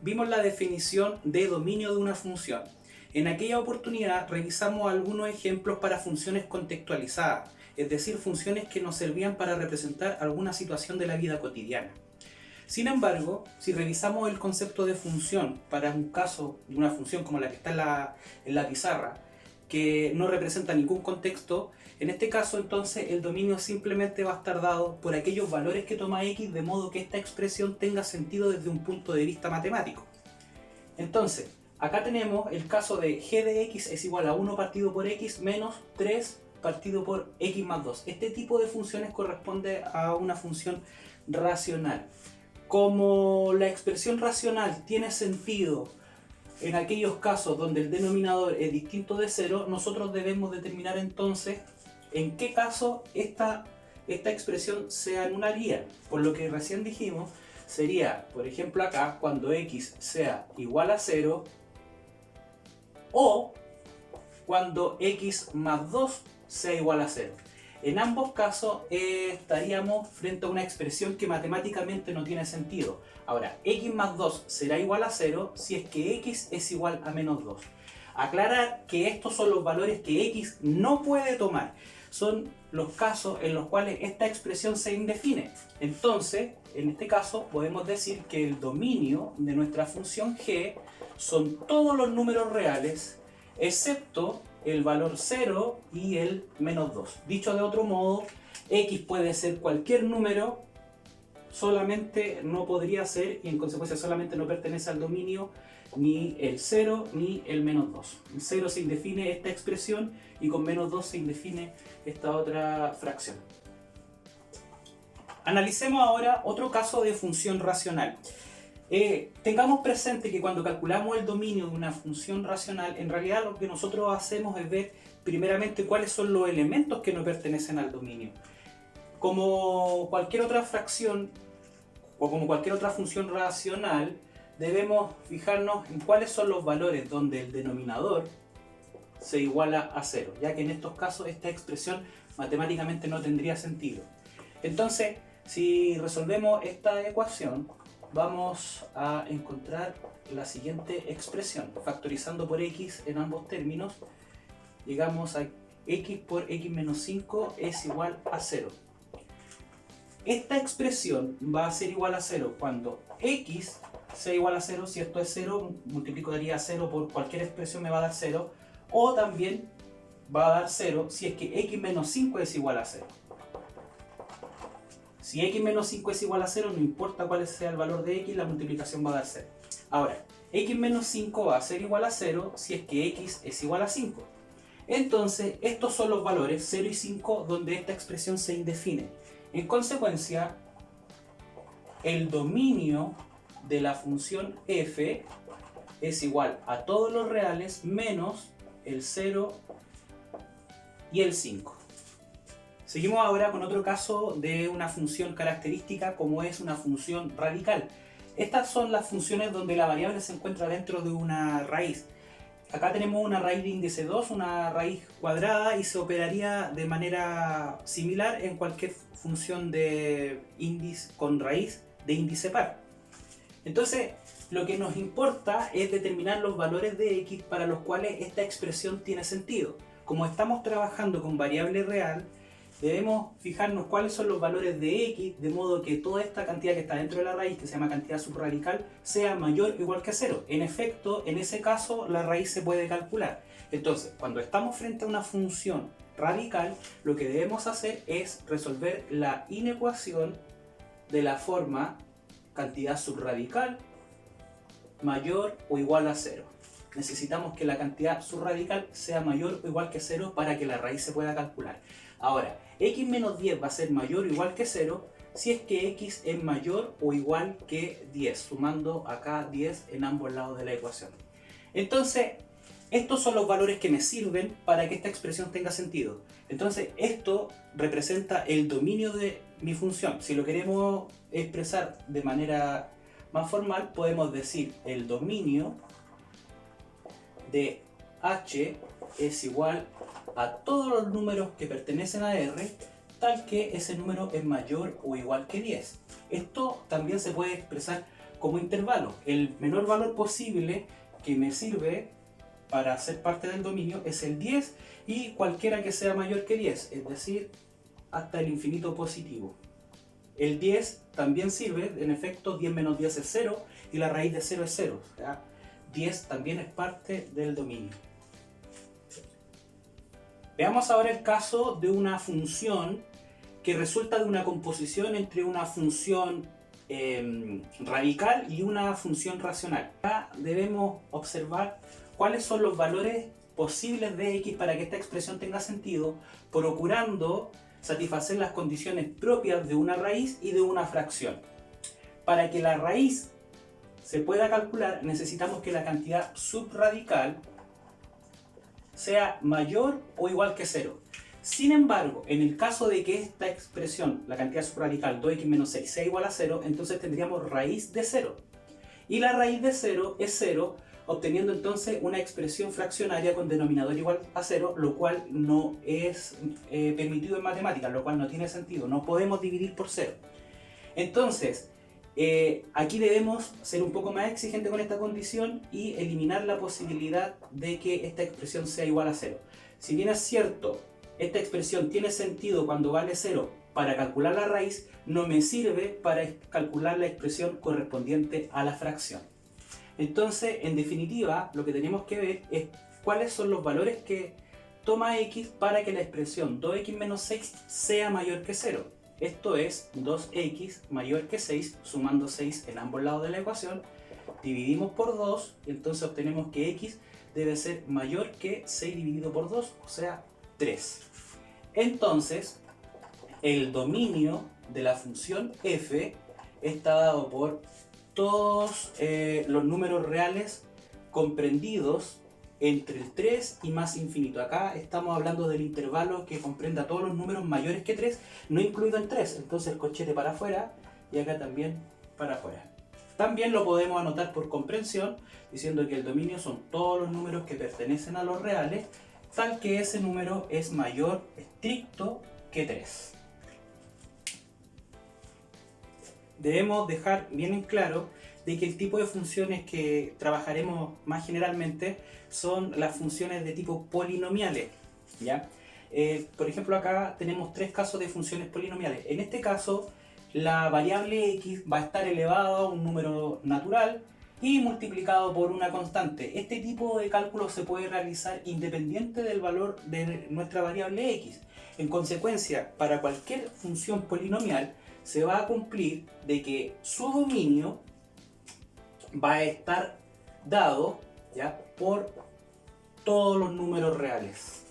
vimos la definición de dominio de una función. En aquella oportunidad revisamos algunos ejemplos para funciones contextualizadas, es decir, funciones que nos servían para representar alguna situación de la vida cotidiana. Sin embargo, si revisamos el concepto de función para un caso de una función como la que está en la pizarra, que no representa ningún contexto, en este caso entonces el dominio simplemente va a estar dado por aquellos valores que toma x, de modo que esta expresión tenga sentido desde un punto de vista matemático. Entonces, acá tenemos el caso de g de x es igual a 1 partido por x menos 3 partido por x más 2. Este tipo de funciones corresponde a una función racional. Como la expresión racional tiene sentido en aquellos casos donde el denominador es distinto de 0, nosotros debemos determinar entonces en qué caso esta expresión se anularía. Por lo que recién dijimos, sería, por ejemplo acá, cuando x sea igual a 0 o cuando x más 2 sea igual a 0. En ambos casos estaríamos frente a una expresión que matemáticamente no tiene sentido. Ahora, x más 2 será igual a 0 si es que x es igual a menos 2. Aclarar que estos son los valores que x no puede tomar. Son los casos en los cuales esta expresión se indefine. Entonces, en este caso podemos decir que el dominio de nuestra función g son todos los números reales, excepto el valor 0 y el menos 2. Dicho de otro modo, x puede ser cualquier número, solamente no podría ser, y en consecuencia solamente no pertenece al dominio, ni el 0 ni el menos 2. En 0 se indefine esta expresión y con menos 2 se indefine esta otra fracción. Analicemos ahora otro caso de función racional. Tengamos presente que cuando calculamos el dominio de una función racional, en realidad lo que nosotros hacemos es ver primeramente cuáles son los elementos que no pertenecen al dominio. Como cualquier otra fracción o como cualquier otra función racional, debemos fijarnos en cuáles son los valores donde el denominador se iguala a 0, ya que en estos casos esta expresión matemáticamente no tendría sentido. Entonces, si resolvemos esta ecuación, vamos a encontrar la siguiente expresión. Factorizando por x en ambos términos, llegamos a x por x menos 5 es igual a 0. Esta expresión va a ser igual a 0 cuando x sea igual a 0. Si esto es 0, multiplicaría 0 por cualquier expresión, me va a dar 0. O también va a dar 0 si es que x menos 5 es igual a 0. Si x menos 5 es igual a 0, no importa cuál sea el valor de x, la multiplicación va a dar 0. Ahora, x menos 5 va a ser igual a 0 si es que x es igual a 5. Entonces, estos son los valores 0 y 5 donde esta expresión se indefine. En consecuencia, el dominio de la función f es igual a todos los reales menos el 0 y el 5. Seguimos ahora con otro caso de una función característica como es una función radical. Estas son las funciones donde la variable se encuentra dentro de una raíz. Acá tenemos una raíz de índice 2, una raíz cuadrada, y se operaría de manera similar en cualquier función de índice con raíz de índice par. Entonces, lo que nos importa es determinar los valores de x para los cuales esta expresión tiene sentido. Como estamos trabajando con variable real, debemos fijarnos cuáles son los valores de x, de modo que toda esta cantidad que está dentro de la raíz, que se llama cantidad subradical, sea mayor o igual que 0. En efecto, en ese caso, la raíz se puede calcular. Entonces, cuando estamos frente a una función radical, lo que debemos hacer es resolver la inecuación de la forma cantidad subradical mayor o igual a 0. Necesitamos que la cantidad subradical sea mayor o igual que 0 para que la raíz se pueda calcular. Ahora, x menos 10 va a ser mayor o igual que 0 si es que x es mayor o igual que 10, sumando acá 10 en ambos lados de la ecuación. Entonces, estos son los valores que me sirven para que esta expresión tenga sentido. Entonces, esto representa el dominio de mi función. Si lo queremos expresar de manera más formal, podemos decir el dominio de h es igual a todos los números que pertenecen a R, tal que ese número es mayor o igual que 10. Esto también se puede expresar como intervalo. El menor valor posible que me sirve para ser parte del dominio es el 10 y cualquiera que sea mayor que 10, es decir, hasta el infinito positivo. El 10 también sirve, en efecto 10 menos 10 es 0 y la raíz de 0 es 0. O sea, 10 también es parte del dominio. Veamos ahora el caso de una función que resulta de una composición entre una función radical y una función racional. Acá debemos observar cuáles son los valores posibles de x para que esta expresión tenga sentido, procurando satisfacer las condiciones propias de una raíz y de una fracción. Para que la raíz se pueda calcular, necesitamos que la cantidad subradical sea mayor o igual que 0. Sin embargo, en el caso de que esta expresión, la cantidad subradical 2x menos 6, sea igual a 0, entonces tendríamos raíz de 0. Y la raíz de 0 es 0, obteniendo entonces una expresión fraccionaria con denominador igual a 0, lo cual no es permitido en matemáticas, lo cual no tiene sentido. No podemos dividir por 0. Entonces, aquí debemos ser un poco más exigentes con esta condición y eliminar la posibilidad de que esta expresión sea igual a 0. Si bien es cierto, esta expresión tiene sentido cuando vale 0 para calcular la raíz, no me sirve para calcular la expresión correspondiente a la fracción. Entonces, en definitiva, lo que tenemos que ver es cuáles son los valores que toma x para que la expresión 2x menos 6 sea mayor que 0. Esto es 2x mayor que 6, sumando 6 en ambos lados de la ecuación. Dividimos por 2 y entonces obtenemos que x debe ser mayor que 6 dividido por 2, o sea, 3. Entonces, el dominio de la función f está dado por todos los números reales comprendidos entre el 3 y más infinito. Acá estamos hablando del intervalo que comprenda todos los números mayores que 3, no incluido en 3. Entonces el corchete para afuera y acá también para afuera. También lo podemos anotar por comprensión, diciendo que el dominio son todos los números que pertenecen a los reales, tal que ese número es mayor estricto que 3. Debemos dejar bien en claro de que el tipo de funciones que trabajaremos más generalmente son las funciones de tipo polinomiales, ¿ya? Por ejemplo, acá tenemos 3 casos de funciones polinomiales. En este caso, la variable x va a estar elevada a un número natural y multiplicado por una constante. Este tipo de cálculo se puede realizar independiente del valor de nuestra variable x. En consecuencia, para cualquier función polinomial se va a cumplir de que su dominio va a estar dado, ¿ya?, por todos los números reales.